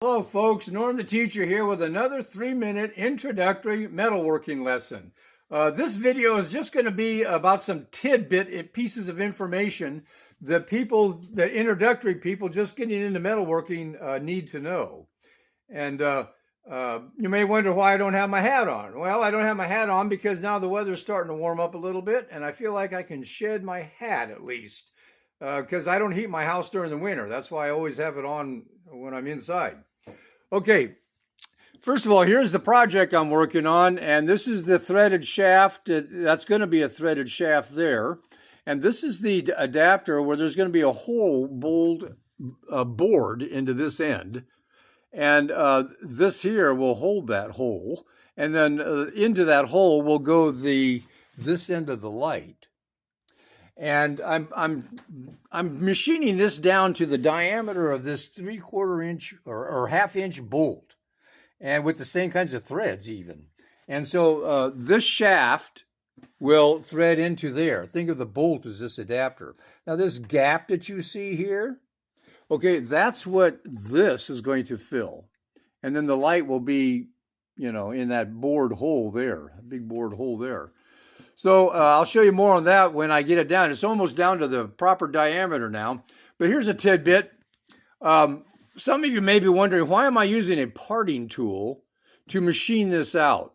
Hello folks, Norm the teacher here with another 3-minute introductory metalworking lesson. This video is just going to be about some tidbit pieces of information that introductory people just getting into metalworking need to know. And you may wonder why I don't have my hat on. Well, I don't have my hat on because now the weather's starting to warm up a little bit and I feel like I can shed my hat at least because I don't heat my house during the winter. That's why I always have it on when I'm inside. Okay, first of all, here's the project I'm working on, and this is the threaded shaft. That's going to be a threaded shaft there. And this is the adapter where there's going to be a hole bored into this end. And this here will hold that hole. And then into that hole will go this end of the light. And I'm machining this down to the diameter of this 3/4 inch or half-inch bolt, and with the same kinds of threads even. And so this shaft will thread into there. Think of the bolt as this adapter. Now this gap that you see here, okay, that's what this is going to fill. And then the light will be, in that bored hole there, a big bored hole there. So I'll show you more on that when I get it down. It's almost down to the proper diameter now. But here's a tidbit. Some of you may be wondering, why am I using a parting tool to machine this out?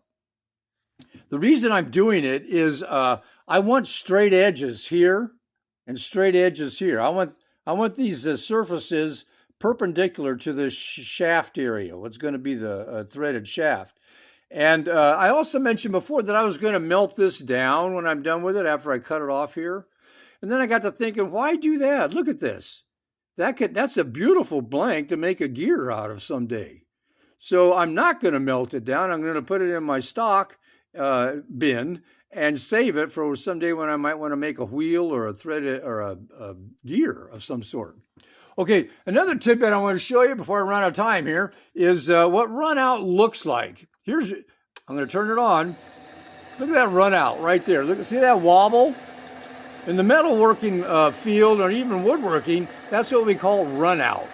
The reason I'm doing it is I want straight edges here and straight edges here. I want these surfaces perpendicular to the shaft area, what's going to be the threaded shaft. And I also mentioned before that I was going to melt this down when I'm done with it after I cut it off here. And then I got to thinking, why do that? Look at this. That's a beautiful blank to make a gear out of someday. So I'm not going to melt it down. I'm going to put it in my stock bin and save it for someday when I might want to make a wheel or a threaded or a gear of some sort. Okay, another tidbit I want to show you before I run out of time here is what run out looks like. I'm going to turn it on. Look at that run out right there. Look, see that wobble? In the metalworking field or even woodworking, that's what we call run out.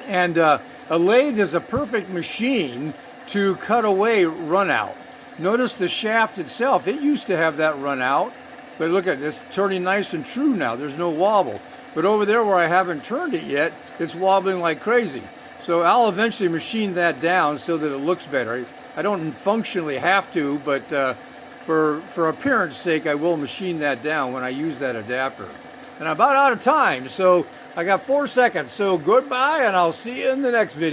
And a lathe is a perfect machine to cut away run out. Notice the shaft itself, it used to have that run out, but look at this, turning nice and true now. There's no wobble. But over there where I haven't turned it yet, it's wobbling like crazy. So I'll eventually machine that down so that it looks better. I don't functionally have to, but for appearance sake, I will machine that down when I use that adapter. And I'm about out of time, so I got 4 seconds. So goodbye, and I'll see you in the next video.